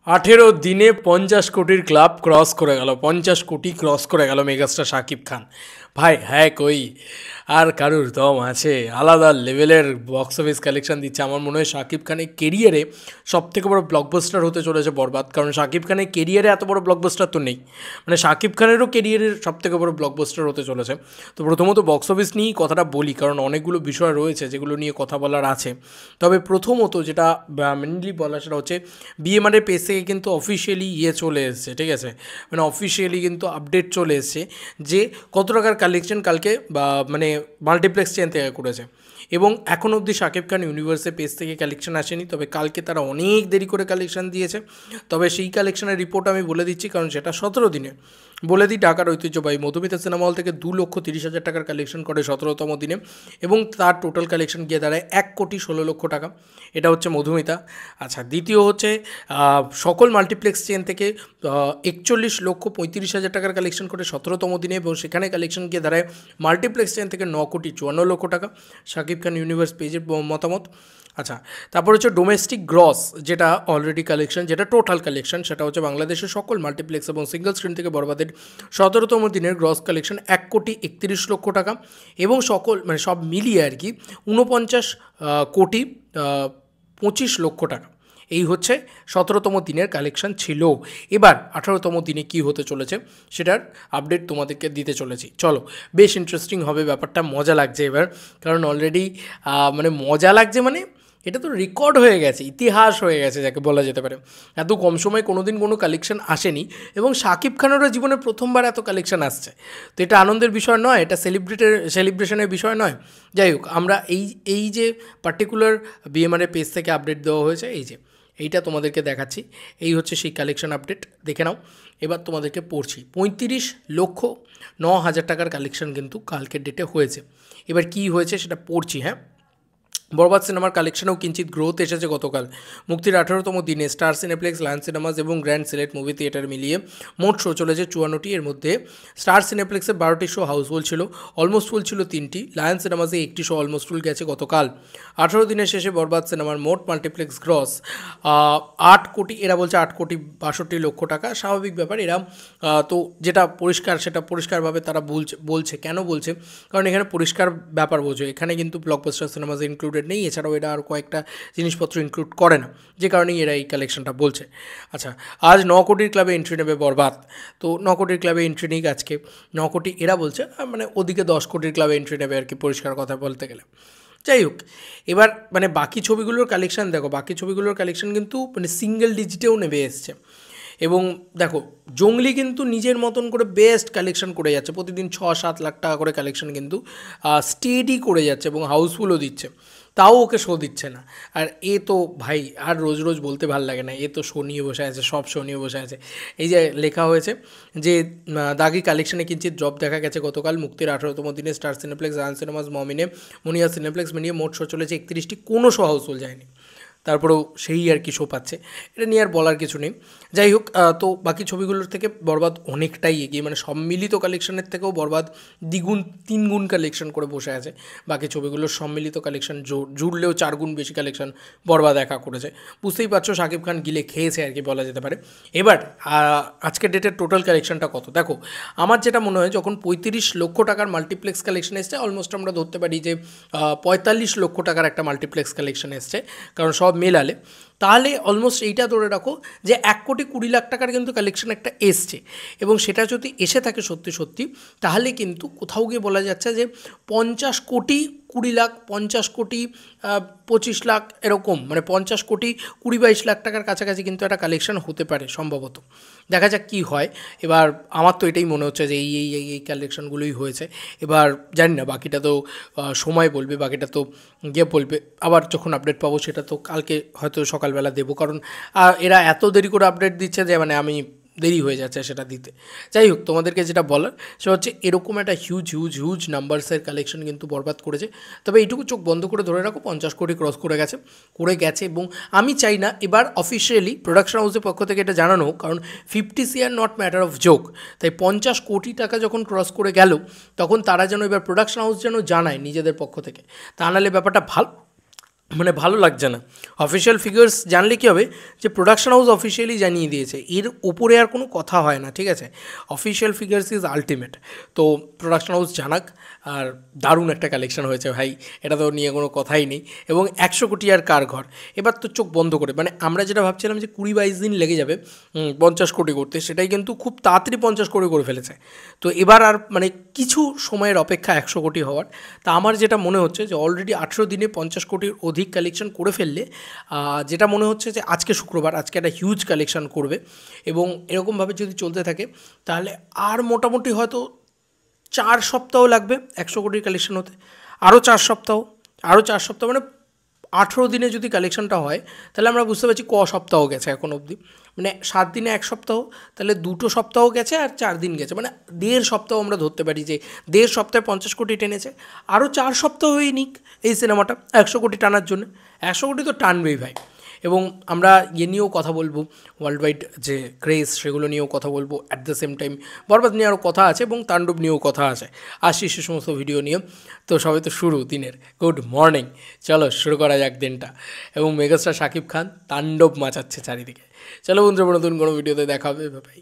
18 দিনে 50 কোটির club cross করে গেল, 50 কোটি ক্রস করে গেল মেগাস্টার শাকিব খান। ভাই হ্যাঁ, কই আর কারুর দম আছে? আলাদা লেভেলের বক্স অফিস কালেকশন দিচ্ছে। আমার মনে হয় শাকিব খানের কেরিয়ারে সব থেকে বড় ব্লকবাস্টার হতে চলেছে বরবাদ। কারণ শাকিব খানের কেরিয়ারে এত বড় ব্লকবাস্টার তো নেই, মানে শাকিব খানেরও কেরিয়ারের সব থেকে বড় ব্লকবাস্টার হতে চলেছে। তো প্রথমত বক্স অফিস নিয়েই কথাটা বলি, কারণ অনেকগুলো বিষয় রয়েছে যেগুলো নিয়ে কথা বলার আছে। তবে প্রথমত যেটা মেনলি বলা, সেটা হচ্ছে বিএমআরের পেজ থেকে কিন্তু অফিসিয়ালি চলে এসছে, ঠিক আছে, মানে অফিসিয়ালি কিন্তু আপডেট চলে এসছে যে কত টাকার কালেকশন কালকে বা মানে মাল্টিপ্লেক্স চেন থেকে করেছে। এবং এখন অবধি শাকিব খান ইউনিভার্সের পেজ থেকে কালেকশন আসেনি, তবে কালকে তারা অনেক দেরি করে কালেকশন দিয়েছে। তবে সেই কালেকশনের রিপোর্ট আমি বলে দিচ্ছি, কারণ সেটা 17 দিনে। বলে দিই, ঢাকার ঐতিহ্যবাহী মধুমিতা সিনেমা হল থেকে 2,30,000 টাকার কালেকশন করে 17তম দিনে, এবং তার টোটাল কালেকশন গিয়ে দাঁড়ায় 1,16,00,000 টাকা। এটা হচ্ছে মধুমিতা। আচ্ছা, দ্বিতীয় হচ্ছে সকল মাল্টিপ্লেক্স চেন থেকে 41,35,000 টাকার কালেকশন করে 17তম দিনে, এবং সেখানে কালেকশন গিয়ে দাঁড়ায় মাল্টিপ্লেক্স চেন থেকে 9,54,00,000 টাকা। শাকিব খান ইউনিভার্স পেজের মতামত। আচ্ছা, তারপর হচ্ছে ডোমেস্টিক গ্রস, যেটা অলরেডি কালেকশন, যেটা টোটাল কালেকশন, সেটা হচ্ছে বাংলাদেশের সকল মাল্টিপ্লেক্স এবং সিঙ্গল স্ক্রিন থেকে বরবাদের 17তম দিনের গ্রস কালেকশন 1,31,00,000 টাকা, এবং সকল মানে সব মিলিয়ে আর কি 49,25,00,000 টাকা। এই হচ্ছে 17তম দিনের কালেকশন ছিল। এবার 18তম দিনে কি হতে চলেছে সেটার আপডেট তোমাদেরকে দিতে চলেছি। চলো, বেশ ইন্টারেস্টিং হবে ব্যাপারটা, মজা লাগছে এবার। কারণ অলরেডি মানে মজা লাগছে, মানে এটা তো রেকর্ড হয়ে গেছে, ইতিহাস হয়ে গেছে যাকে বলা যেতে পারে। এত কম সময় কোনো দিন কোনো কালেকশন আসেনি, এবং শাকিব খানেরও জীবনে প্রথমবার এত কালেকশন আসছে। তো এটা আনন্দের বিষয় নয়, এটা সেলিব্রেশনের বিষয় নয়। যাই হোক, আমরা এই যে পার্টিকুলার বিএমআরের পেজ থেকে আপডেট দেওয়া হয়েছে, এইটা তোমাদেরকে দেখাচ্ছি। এই হচ্ছে সেই কালেকশন আপডেট, দেখে নাও। এবার তোমাদেরকে পড়ছি। 35,09,000 টাকার কালেকশন কিন্তু কালকের ডেটে হয়েছে। এবার কি হয়েছে সেটা পড়ছি, হ্যাঁ। বরবাদ সিনেমার কালেকশনেও কিঞ্চিত গ্রোথ এসেছে গতকাল। মুক্তির 18তম দিনে স্টার সিনেপ্লেক্স, লায়ন সিনেমাস এবং গ্র্যান্ড সিলেট মুভি থিয়েটার মিলিয়ে মোট শো চলেছে 54টি। এর মধ্যে স্টার সিনেপ্লেক্সে 12টি শো হাউসফুল ছিল, অলমোস্ট ফুল ছিল 3টি। লায়ন সিনেমাসে 1টি শো অলমোস্ট ফুল গেছে গতকাল। 18 দিনের শেষে বরবাদ সিনেমার মোট মাল্টিপ্লেক্স গ্রস 8 কোটি, এরা বলছে 8,62,00,000 টাকা। স্বাভাবিক ব্যাপার, এরা তো যেটা পরিষ্কার সেটা পরিষ্কারভাবে তারা বলছে। কেন বলছে? কারণ এখানে পরিষ্কার ব্যাপার বোঝো, এখানে কিন্তু ব্লকবাস্টার সিনেমাস ইনক্লুডেড নেই, এছাড়াও এরা আর কয়েকটা জিনিসপত্র ইনক্লুড করে না, যে কারণেই এরা এই কালেকশনটা বলছে। আচ্ছা, আজ 9 কোটির ক্লাবে এন্ট্রি নেবে বরবাদ। তো 9 কোটির ক্লাবে এন্ট্রি নিক আজকে 9 কোটি, এরা বলছে, মানে ওদিকে 10 কোটির ক্লাবে এন্ট্রি নেবে আর কি, পরিষ্কার কথা বলতে গেলে। যাই হোক, এবার মানে বাকি ছবিগুলোর কালেকশান দেখো, বাকি ছবিগুলোর কালেকশান কিন্তু মানে সিঙ্গেল ডিজিটেও নেমে এসছে। এবং দেখো, জঙ্গলি কিন্তু নিজের মতন করে বেস্ট কালেকশন করে যাচ্ছে, প্রতিদিন 6-7 লাখ টাকা করে কালেকশন কিন্তু স্টেডি করে যাচ্ছে, এবং হাউসফুলও দিচ্ছে। তাও ওকে শো দিচ্ছে না। আর এ তো ভাই আর রোজ রোজ বলতে ভাল লাগে না, এ তো শো নিয়ে বসে আছে, সব শো নিয়ে বসে আছে। এই যে লেখা হয়েছে যে দাগি কালেকশনে কিঞ্চিত ড্রপ দেখা গেছে গতকাল। মুক্তির 18তম দিনে স্টার সিনেপ্লেক্স, রান সিনেমাস, মমিনে, মুনিয়া সিনেপ্লেক্স মিলিয়ে মোট শো চলেছে 31টি, কোনো শো হাউসফুল যায়নি। তারপরেও সেই আর কি শো পাচ্ছে, এটা নিয়ে আর বলার কিছু নেই। যাই হোক, তো বাকি ছবিগুলোর থেকে বরবাদ অনেকটাই এগিয়ে, মানে সম্মিলিত কালেকশনের থেকেও বরবাদ দ্বিগুণ 3 গুণ কালেকশন করে বসে আছে। বাকি ছবিগুলোর সম্মিলিত কালেকশন জুড়লেও 4 গুণ বেশি কালেকশন বরবাদ একা করেছে। বুঝতেই পারছো শাকিব খান গিলে খেয়েছে আর কি বলা যেতে পারে। এবার আজকের ডেটের টোটাল কালেকশনটা কত দেখো। আমার যেটা মনে হয়, যখন 35,00,000 টাকার মাল্টিপ্লেক্স কালেকশন এসছে, অলমোস্ট আমরা ধরতে পারি যে 45,00,000 টাকার একটা মাল্টিপ্লেক্স কালেকশন এসছে, কারণ সব মেলালে, তাহলে অলমোস্ট এইটা ধরে রাখো যে 1,20,00,000 টাকার কিন্তু কালেকশন একটা এসছে। এবং সেটা যদি এসে থাকে সত্যি সত্যি, তাহলে কিন্তু কোথাও গিয়ে বলা যাচ্ছে যে 50,20,00,000, 50,25,00,000 এরকম, মানে 50,20,22,00,000 টাকার কাছাকাছি কিন্তু একটা কালেকশন হতে পারে সম্ভবত। দেখা যাক কী হয়। এবার আমার তো এটাই মনে হচ্ছে যে এই কালেকশনগুলোই হয়েছে। এবার জানি না, বাকিটা তো সময় বলবে, বাকিটা তো গিয়ে বলবে। আবার যখন আপডেট পাবো সেটা তো কালকে হয়তো সকালবেলা দেবো, কারণ এরা এত দেরি করে আপডেট দিচ্ছে যে মানে আমি দেরি হয়ে যাচ্ছে সেটা দিতে। যাই হোক, তোমাদেরকে যেটা বলার সেটা হচ্ছে, এরকম একটা হিউজ নাম্বারসের কালেকশন কিন্তু বরবাদ করেছে। তবে এইটুকু চোখ বন্ধ করে ধরে রাখো, 50 কোটি ক্রস করে গেছে। এবং আমি চাই না এবার অফিসিয়ালি প্রোডাকশন হাউসের পক্ষ থেকে এটা জানানো হোক, কারণ 50 CR not matter of joke. তাই 50 কোটি টাকা যখন ক্রস করে গেল, তখন তারা যেন এবার প্রোডাকশন হাউস যেন জানায় নিজেদের পক্ষ থেকে, তা নাহলে ব্যাপারটা মানে ভালো লাগছে না। অফিসিয়াল ফিগার্স জানলে কী হবে, যে প্রোডাকশন হাউস অফিসিয়ালি জানিয়ে দিয়েছে, এর উপরে আর কোনো কথা হয় না, ঠিক আছে। Official figures is ultimate. তো প্রোডাকশন হাউস জানাক। আর দারুণ একটা কালেকশন হয়েছে ভাই, এটা তো নিয়ে কোনো কথাই নেই। এবং 100 কোটি আর কার ঘর, এবার তো চোখ বন্ধ করে, মানে আমরা যেটা ভাবছিলাম যে 20-22 দিন লেগে যাবে 50 কোটি করতে, সেটাই কিন্তু খুব তাড়াতাড়ি 50 কোটি করে ফেলেছে। তো এবার আর মানে কিছু সময়ের অপেক্ষা 100 কোটি হওয়ার। তা আমার যেটা মনে হচ্ছে যে অলরেডি 18 দিনে 50 কোটির অধিক কালেকশন করে ফেললে, যেটা মনে হচ্ছে যে আজকে শুক্রবার, আজকে একটা হিউজ কালেকশন করবে। এবং এরকমভাবে যদি চলতে থাকে তাহলে আর মোটামুটি হয়তো 4 সপ্তাহ লাগবে 100 কোটির কালেকশন হতে। আরও 4 সপ্তাহ, আরও 4 সপ্তাহ, মানে 18 দিনে যদি কালেকশনটা হয় তাহলে আমরা বুঝতে পারছি সপ্তাহ গেছে এখন অবধি। মানে 7 দিনে 1 সপ্তাহ, তাহলে 2 সপ্তাহ গেছে আর 4 দিন গেছে, মানে 1.5 সপ্তাহ আমরা ধরতে পারি যে 1.5 সপ্তাহে 50 কোটি টেনেছে। আরও 4 সপ্তাহই নিক এই সিনেমাটা 100 কোটি টানার জন্য। 100 কোটি তো টানবেই ভাই। এবং আমরা ইয়ে নিয়েও কথা বলবো, ওয়ার্ল্ড ওয়াইড যে ক্রেজ সেগুলো নিয়েও কথা বলবো। অ্যাট দ্য সেম টাইম বরবাদ নিয়ে আরও কথা আছে এবং তাণ্ডব নিয়েও কথা আছে, আসি সে সমস্ত ভিডিও নিয়ে। তো সবাই তো শুরু দিনের, গুড মর্নিং, চলো শুরু করা যাক দিনটা। এবং মেগাস্টার শাকিব খান তাণ্ডব মাচাচ্ছে চারিদিকে। চলো বন্ধুরা, নতুন কোনো ভিডিওতে দেখা হবে, ভাই।